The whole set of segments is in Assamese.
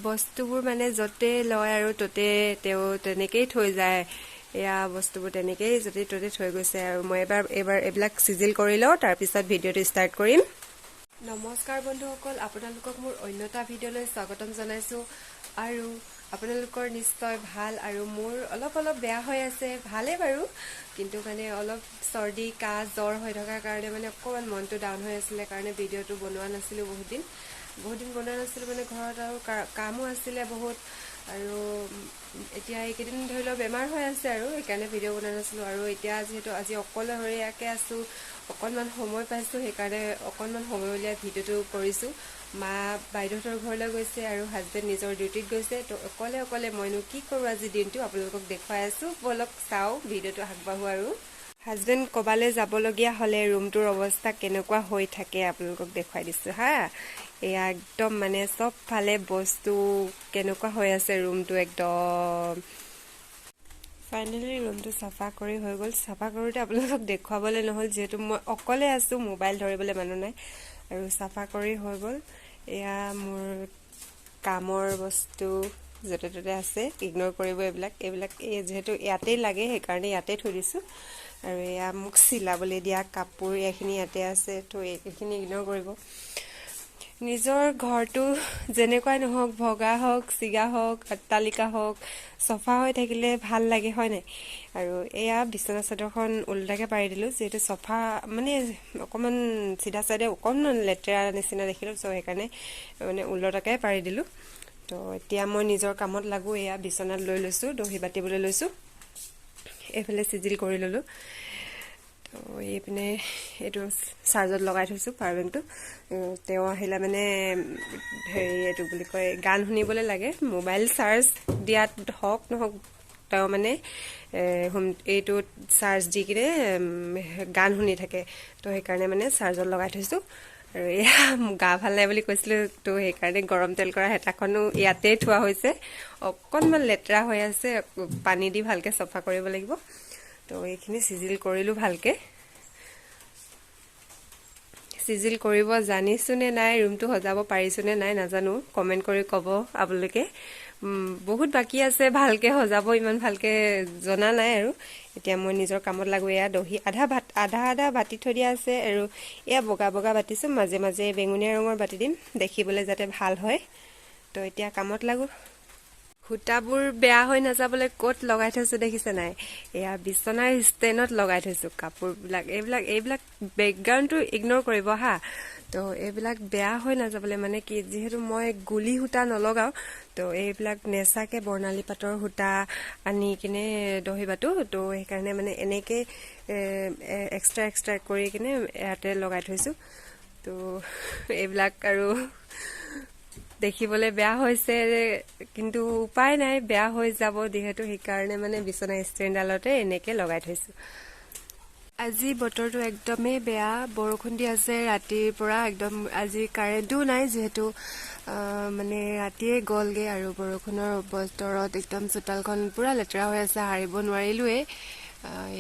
বস্তুবোৰ মানে য'তে লয় আৰু ত'তে তেওঁ তেনেকেই থৈ যায় এয়া বস্তুবোৰ তেনেকেই য'তে ত'তে থৈ গৈছে আৰু মই এবাৰ এইবিলাক চিজিল কৰি লওঁ তাৰপিছত ভিডিঅ'টো ষ্টাৰ্ট কৰিম নমস্কাৰ বন্ধুসকল আপোনালোকক মোৰ অন্য এটা ভিডিঅ'লৈ স্বাগতম জনাইছোঁ আৰু আপোনালোকৰ নিশ্চয় ভাল আৰু মোৰ অলপ বেয়া হৈ আছে ভালেই বাৰু কিন্তু মানে অলপ চৰ্দি কাহ জ্বৰ হৈ থকাৰ কাৰণে মানে অকণমান মনটো ডাউন হৈ আছিলে কাৰণে ভিডিঅ'টো বনোৱা নাছিলোঁ বহুত দিন বনোৱা নাছিলোঁ মানে ঘৰত আৰু কামো আছিলে বহুত আৰু এতিয়া এইকেইদিন ধৰি লওক বেমাৰ হৈ আছে আৰু সেইকাৰণে ভিডিঅ' বনোৱা নাছিলোঁ আৰু এতিয়া যিহেতু আজি অকলশৰীয়াকৈ আছোঁ অকণমান সময় পাইছোঁ সেইকাৰণে অকণমান সময় উলিয়াই ভিডিঅ'টো কৰিছোঁ মা বাইদেউহঁতৰ ঘৰলৈ গৈছে আৰু হাজবেণ্ড নিজৰ ডিউটিত গৈছে তো অকলে মইনো কি কৰোঁ আজি দিনটো আপোনালোকক দেখুৱাই আছোঁ বলক চাওঁ ভিডিঅ'টো আগবাঢ়োঁ আৰু হাজবেণ্ড ক'বালৈ যাবলগীয়া হ'লে ৰুমটোৰ অৱস্থা কেনেকুৱা হৈ থাকে আপোনালোকক দেখুৱাই দিছোঁ হা এয়া একদম মানে চবফালে বস্তু কেনেকুৱা হৈ আছে ৰুমটো একদম ফাইনেলি ৰুমটো চাফা কৰি হৈ গ'ল চাফা কৰোঁতে আপোনালোকক দেখুৱাবলৈ নহ'ল যিহেতু মই অকলে আছোঁ মোবাইল ধৰিবলৈ মানুহ নাই আৰু চাফা কৰি হৈ গ'ল এয়া মোৰ কামৰ বস্তু য'তে ত'তে আছে ইগন'ৰ কৰিব এইবিলাক যিহেতু ইয়াতেই লাগে সেইকাৰণে ইয়াতে থৈ দিছোঁ আৰু এয়া মোক চিলাবলৈ দিয়া কাপোৰ এইখিনি ইয়াতে আছে তো এইখিনি ইগন'ৰ কৰিব নিজৰ ঘৰটো যেনেকুৱাই নহওক ভগা হওক চিগা হওক অট্টালিকা হওক চফা হৈ থাকিলে ভাল লাগে হয় নাই আৰু এয়া বিচনা চাদৰখন ওলোটাকৈ পাৰি দিলোঁ যিহেতু চফা মানে অকণমান চিধা চাইডে অকণমান লেতেৰা নিচিনা দেখিলোঁ চ' সেইকাৰণে মানে ওলোটাকৈ পাৰি দিলোঁ তো এতিয়া মই নিজৰ কামত লাগোঁ এয়া বিচনাত লৈ লৈছোঁ দহি বাতিবলৈ লৈছোঁ এইফালে চিজিল কৰি ল'লোঁ তো এইপিনে এইটো চাৰ্জত লগাই থৈছোঁ পাৱাৰ বেংকটো তেওঁ আহিলে মানে হেৰি এইটো বুলি কয় গান শুনিবলৈ লাগে মোবাইল চাৰ্জ দিয়াত হওক নহওক তেওঁ মানে এইটোত চাৰ্জ দি কিনে গান শুনি থাকে তো সেইকাৰণে মানে চাৰ্জত লগাই থৈছোঁ আৰু এয়া গা ভাল নাই বুলি কৈছিলোঁ তো সেইকাৰণে গৰম তেল কৰা হেতাখনো ইয়াতেই থোৱা হৈছে অকণমান লেতেৰা হৈ আছে পানী দি ভালকৈ চফা কৰিব লাগিব তো এইখিনি চিজিল কৰিলোঁ ভালকৈ চিজিল কৰিব জানিছোঁ নে নাই ৰুমটো সজাব পাৰিছোঁ নে নাই নাজানো কমেণ্ট কৰি ক'ব আপোনালোকে বহুত বাকী আছে ভালকৈ সজাব ইমান ভালকৈ জনা নাই আৰু এতিয়া মই নিজৰ কামত লাগোঁ এয়া দহি আধা বাতি থৈ দিয়া আছে আৰু এয়া বগা বাতিছোঁ মাজে মাজে বেঙুনীয়া ৰঙৰ বাতি দিম দেখিবলৈ যাতে ভাল হয় তো এতিয়া কামত লাগোঁ সূতাবোৰ বেয়া হৈ নাযাবলৈ ক'ত লগাই থৈছোঁ দেখিছে নাই এয়া বিচনাৰ ষ্টেণ্ডত লগাই থৈছোঁ কাপোৰবিলাক এইবিলাক বেকগ্ৰাউণ্ডটো ইগন'ৰ কৰিব হা তো এইবিলাক বেয়া হৈ নাযাবলৈ মানে কি যিহেতু মই গুলি সূতা নলগাওঁ তো এইবিলাক নেচাকৈ বৰ্ণালী পাতৰ সূতা আনি কিনে দহি বাতো তো সেইকাৰণে মানে এনেকৈ এক্সট্ৰা কৰি কিনে ইয়াতে লগাই থৈছোঁ তো এইবিলাক আৰু দেখিবলৈ বেয়া হৈছে কিন্তু উপায় নাই বেয়া হৈ যাব যিহেতু সেইকাৰণে মানে বিচনা ষ্টেণ্ডডালতে এনেকৈ লগাই থৈছোঁ আজি বতৰটো একদমেই বেয়া বৰষুণ দি আছে ৰাতিৰ পৰা একদম আজি কাৰেণ্টো নাই যিহেতু মানে ৰাতিয়ে গ'লগৈ আৰু বৰষুণৰ বতৰত একদম চোতালখন পূৰা লেতেৰা হৈ আছে সাৰিব নোৱাৰিলোৱেই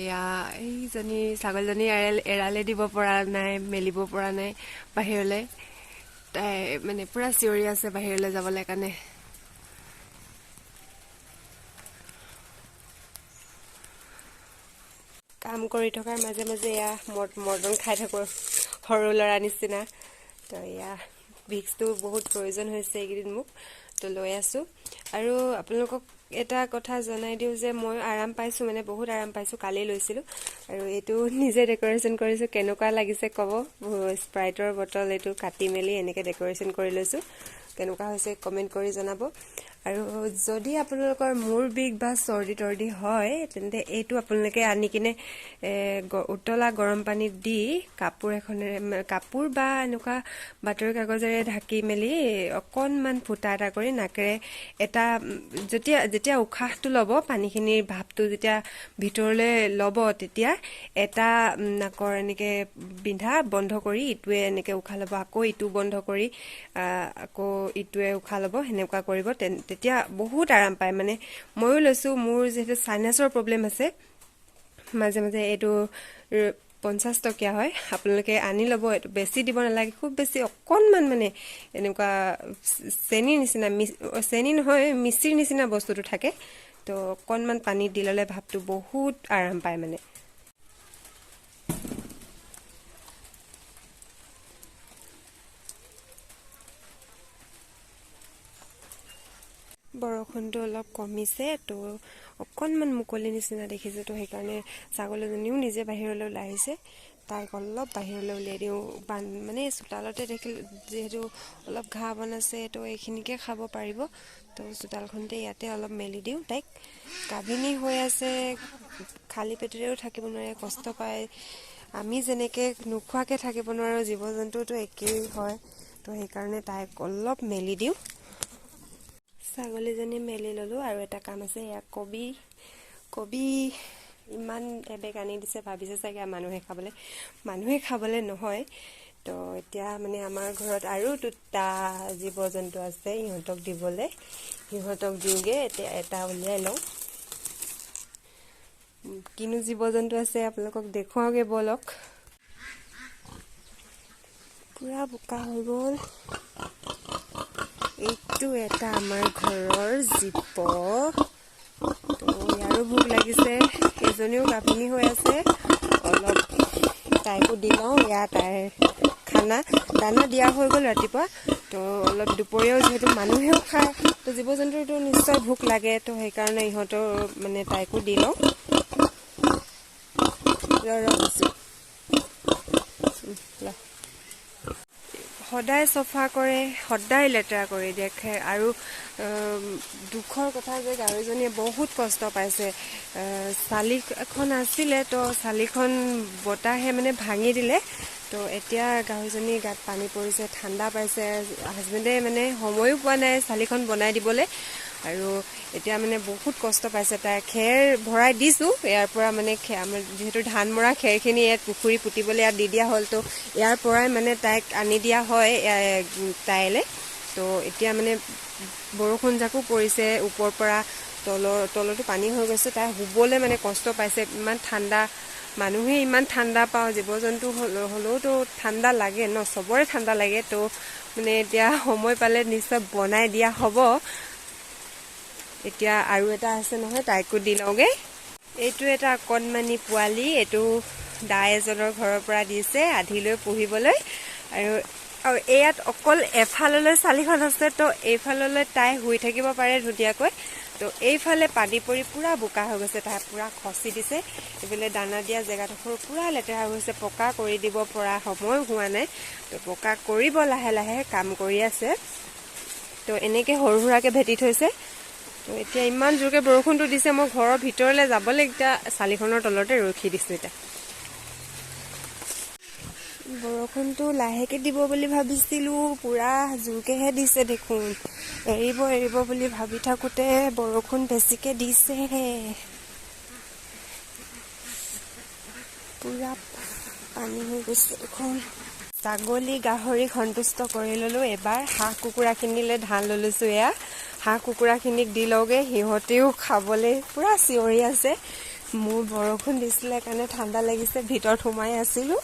এয়া এইজনী ছাগলীজনী এৰালে দিব পৰা নাই মেলিব পৰা নাই বাহিৰলৈ তাই মানে পূৰা চিঞৰি আছে বাহিৰলৈ যাবলৈ কাৰণে কাম কৰি থকাৰ মাজে মাজে এয়া মৰ্টন খাই থাকোঁ সৰু ল'ৰা নিচিনা তো এয়া ভিক্সটো বহুত প্ৰয়োজন হৈছে এইকেইদিন মোক তো লৈ আছোঁ আৰু আপোনালোকক এটা কথা জনাই দিওঁ যে মই আৰাম পাইছোঁ মানে বহুত আৰাম পাইছোঁ কালি লৈছিলোঁ আৰু এইটো নিজে ডেক'ৰেশ্যন কৰিছোঁ কেনেকুৱা লাগিছে ক'ব স্প্ৰাইটৰ বটল এইটো কাটি মেলি এনেকৈ ডেক'ৰেশ্যন কৰি লৈছোঁ কেনেকুৱা হৈছে কমেণ্ট কৰি জনাব আৰু যদি আপোনালোকৰ মূৰ বিষ বা চৰ্দি তৰ্দি হয় তেন্তে এইটো আপোনালোকে আনি কিনে উতলা গৰম পানীত দি কাপোৰ বা এনেকুৱা বাতৰি কাগজেৰে ঢাকি মেলি অকণমান ফুটা এটা কৰি নাকেৰে এটা যেতিয়া উশাহটো ল'ব পানীখিনিৰ ভাৱটো যেতিয়া ভিতৰলৈ ল'ব তেতিয়া এটা নাকৰ এনেকৈ বিন্ধা বন্ধ কৰি ইটোৱে এনেকৈ উশাহ ল'ব আকৌ ইটো বন্ধ কৰি আকৌ ইটোৱে উশাহ ল'ব সেনেকুৱা কৰিব তেতিয়া বহুত আৰাম পায় মানে ময়ো লৈছোঁ মোৰ যিহেতু চাইনাছৰ প্ৰব্লেম আছে মাজে মাজে এইটো 50 টকীয়া হয় আপোনালোকে আনি ল'ব এটো বেছি দিব নালাগে খুব বেছি অকনমান মানে এনেকুৱা চেনি নিচিনা চেনি নহয় মিচিৰ নিচিনা বস্তুটো থাকে তো অকনমান পানী দি ললে ভাপটো বহুত আৰাম পায় মানে বৰষুণটো অলপ কমিছে তো অকনমান মুকলি নিচিনা দেখিছে তো সেইকাৰণে ছাগলীজনীও নিজে বাহিৰলৈ ওলাই আহিছে তাইক অলপ বাহিৰলৈ উলিয়াই দিওঁ মানে চোতালতে দেখিল যেহেতু অলপ ঘাঁহ বনাইছে তো এইখিনিকে খাব পাৰিব তো চোতালখনতে ইয়াতে অলপ মেলি দিওঁ তাইক গাভিনী হৈ আছে খালী পেটেৰেও থাকিব নোৱাৰে কষ্ট পায় আমি যেনেকৈ নোখোৱাকৈ থাকিব নোৱাৰোঁ জীৱ জন্তুটো একেই হয় তো সেইকাৰণে তাইক অলপ মেলি দিওঁ ছাগলীজনী মেলি ললো আৰু এটা কাম আছে ইয়া কবি ইমান এবেগ আনি দিছে ভাবিছে চাগে মানুহে খাবলে নহয় তো এতিয়া মানে আমাৰ ঘৰত আৰু দুটা জীৱ জন্তু আছে ইহঁতক দিবলে ইহঁতক দিওঁগে এতিয়া এটা উলিয়াই লওঁ কিনো জীৱ জন্তু আছে আপোনালোকক দেখুৱাওগে বলক পুৰা বোকা হৈ গ'ল এইটো এটা আমাৰ ঘৰৰ জীৱ তো ইয়াৰো ভোক লাগিছে এজনীও গাভিনী হৈ আছে অলপ তাইকো দি লওঁ ইয়াত তাইৰ খানা দানা দিয়া হৈ গ'ল ৰাতিপুৱা তো অলপ দুপৰীয়াও যিহেতু মানুহেও খায় তো জীৱ জন্তুৰতো নিশ্চয় ভোক লাগে তো সেইকাৰণে ইহঁতৰ মানে তাইকো দি লওঁ সদায় চফা কৰে সদায় লেতেৰা কৰি দেখে আৰু দুখৰ কথা যে গাহৰিজনীয়ে বহুত কষ্ট পাইছে চালি এখন আছিলে তো চালিখন বতাহে মানে ভাঙি দিলে তো এতিয়া গাহৰিজনী গাত পানী পৰিছে ঠাণ্ডা পাইছে হাজবেণ্ডে মানে সময়ো পোৱা নাই চালিখন বনাই দিবলৈ আৰু এতিয়া মানে বহুত কষ্ট পাইছে তাই খেৰ ভৰাই দিছোঁ ইয়াৰ পৰা মানে যিহেতু ধান মৰা খেৰখিনি ইয়াত পুখুৰী পুতিবলৈ ইয়াত দি দিয়া হ'ল তো ইয়াৰ পৰাই মানে তাইক আনি দিয়া হয় তাইলৈ তো এতিয়া মানে বৰষুণ জাকো পৰিছে ওপৰৰ পৰা তলতো পানী হৈ গৈছে তাই শুবলৈ মানে কষ্ট পাইছে ইমান ঠাণ্ডা মানুহে ইমান ঠাণ্ডা পাওঁ জীৱ জন্তু হ'লেওতো ঠাণ্ডা লাগে ন চবৰে ঠাণ্ডা লাগে তো মানে এতিয়া সময় পালে নিশ্চয় বনাই দিয়া হ'ব এতিয়া আৰু এটা আছে নহয় তাইকো দি লওঁগে এইটো এটা অকণমানি পোৱালি এইটো দাই এজনৰ ঘৰৰ পৰা দিছে আধিলৈ পুহিবলৈ আৰু ইয়াত অকল এফাললৈ চালিখন আছে তো এইফাললৈ তাই শুই থাকিব পাৰে ধুনীয়াকৈ তো এইফালে পানী পৰি পুৰা বোকা হৈ গৈছে তাই পুৰা খচি দিছে এইফালে দানা দিয়া জেগাডোখৰ পুৰা লেতেৰা হৈ গৈছে পকা কৰি দিব পৰা সময় হোৱা নাই তো পকা কৰিব লাহে লাহে কাম কৰি আছে তো এনেকৈ সৰু সুৰাকৈ ভেটি থৈছে তো এতিয়া ইমান জোৰকৈ বৰষুণটো দিছে মই ঘৰৰ ভিতৰলৈ যাবলৈ এতিয়া চালিখনৰ তলতে ৰখি দিছোঁ এতিয়া বৰষুণটো লাহেকৈ দিব বুলি ভাবিছিলোঁ পুৰা জোৰকৈহে দিছে দেখোন এৰিব বুলি ভাবি থাকোঁতে বৰষুণ বেছিকৈ দিছে পুৰা পানী হৈ গৈছে দেখোন ছাগলী গাহৰি সন্তুষ্ট কৰি ল'লোঁ এবাৰ হাঁহ কুকুৰাখিনিলৈ ধান লৈ লৈছোঁ এয়া হাঁহ কুকুৰাখিনিক দি লওঁগে সিহঁতেও খাবলৈ পুৰা চিঞৰি আছে মোৰ বৰষুণ দিছিলে কাৰণে ঠাণ্ডা লাগিছে ভিতৰত সোমাই আছিলোঁ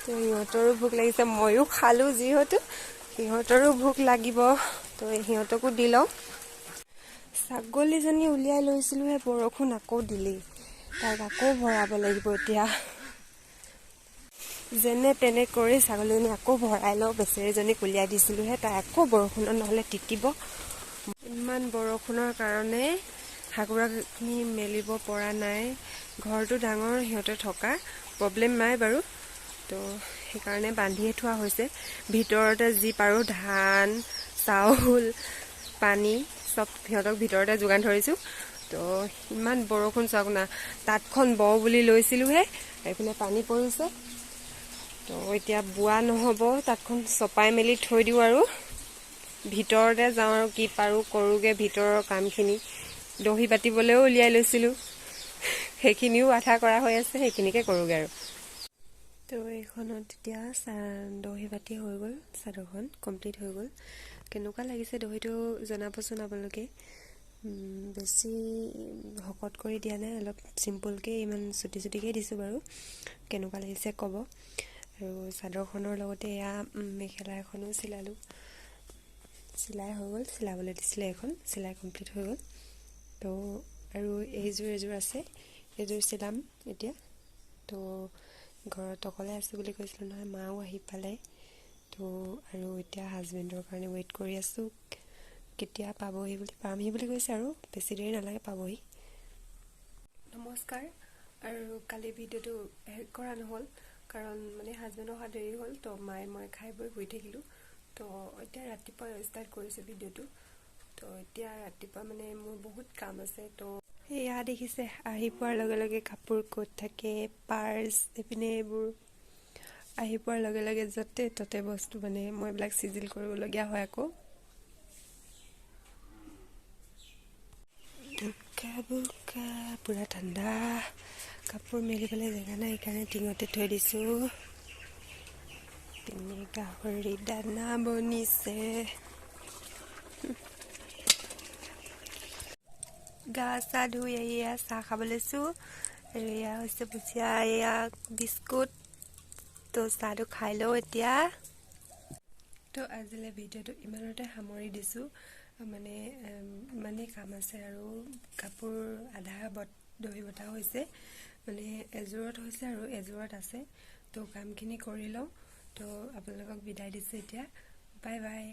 তো সিহঁতৰো ভোক লাগিছে ময়ো খালোঁ যিহেতু সিহঁতৰো ভোক লাগিব তো সিহঁতকো দি লওঁ ছাগলীজনী উলিয়াই লৈছিলোঁহে বৰষুণ আকৌ দিলেই তাইক আকৌ ভৰাব লাগিব এতিয়া যেনে তেনে কৰি ছাগলীজনী আকৌ ভৰাই লওঁ বেচেৰীজনীক উলিয়াই দিছিলোঁহে তাই আকৌ বৰষুণত নহ'লে তিতিব ইমান বৰষুণৰ কাৰণে হাঁহ কুকুৰাখিনি মেলিব পৰা নাই ঘৰটো ডাঙৰ সিহঁতে থকা প্ৰব্লেম নাই বাৰু তো সেইকাৰণে বান্ধিয়ে থোৱা হৈছে ভিতৰতে যি পাৰোঁ ধান চাউল পানী চব সিহঁতক ভিতৰতে যোগান ধৰিছোঁ তো ইমান বৰষুণ চাওক না তাঁতখন বওঁ বুলি লৈছিলোঁহে এইফালে পানী পৰিছে তো এতিয়া বোৱা নহ'ব তাঁতখন চপাই মেলি থৈ দিওঁ আৰু ভিতৰতে যাওঁ আৰু কি পাৰোঁ কৰোঁগৈ ভিতৰৰ কামখিনি দহি বাতিবলৈও উলিয়াই লৈছিলোঁ সেইখিনিও আধা কৰা হৈ আছে সেইখিনিকে কৰোঁগৈ আৰু তো এইখনত এতিয়া দহি বাতি হৈ গ'ল চাদৰখন কমপ্লিট হৈ গ'ল কেনেকুৱা লাগিছে দহিটো জনাবচোন আপোনালোকে বেছি শকত কৰি দিয়া নাই, অলপ চিম্পুলকৈ ইমান চুটিকৈ দিছোঁ বাৰু। কেনেকুৱা লাগিছে ক'ব। আৰু চাদৰখনৰ লগতে এয়া মেখেলা এখনো চিলালোঁ। চিলাই হৈ গ'ল, চিলাবলৈ দিছিলে এখন, চিলাই কমপ্লিট হৈ গ'ল। তো আৰু এযোৰ আছে, এইযোৰ চিলাম এতিয়া। তো ঘৰত অকলে আছোঁ বুলি কৈছিলোঁ নহয়, মাও আহি পালে। তো আৰু এতিয়া হাজবেণ্ডৰ কাৰণে ৱেইট কৰি আছোঁ, কেতিয়া পামহি বুলি কৈছে আৰু বেছি দেৰি নালাগে, পাবহি। নমস্কাৰ। আৰু কালি ভিডিঅ'টো শেষ কৰা নহ'ল, কাৰণ মানে হাজবেণ্ড অহা দেৰি হ'ল। তো মই খাই বৈ শুই থাকিলোঁ। তো এতিয়া ৰাতিপুৱা ষ্টাৰ্ট কৰিছোঁ ভিডিঅ'টো। তো এতিয়া ৰাতিপুৱা মানে মোৰ বহুত কাম আছে। তো এয়া দেখিছে, আহি পোৱাৰ লগে লগে কাপোৰ ক'ত থাকে, পাৰ্চ এইপিনে এইবোৰ আহি পোৱাৰ লগে লগে য'তে ত'তে বস্তু, মানে মই এইবিলাক চিজিল কৰিবলগীয়া হয় আকৌ। বোকা পূৰা ঠাণ্ডা, কাপোৰ মেলিবলৈ জেগা নাই, সেইকাৰণে টিঙতে থৈ দিছোঁ। পিনে গাহৰি দানা বনিছে। গা চা ধুই এয়া চাহ খাব লৈছোঁ। আৰু এয়া হৈছে ভুজিয়া, এয়া বিস্কুট। তো চাহটো খাই লওঁ এতিয়া। তো আজিলৈ ভিডিঅ'টো ইমানতে সামৰি দিছোঁ। মানে ইমানেই কাম আছে আৰু কাপোৰ আধা দহি বটা হৈছে, মানে এযোৰত হৈছে আৰু এযোৰত আছে। তো কামখিনি কৰি লওঁ। তো আপোনালোকক বিদায় দিছোঁ এতিয়া, বাই বাই।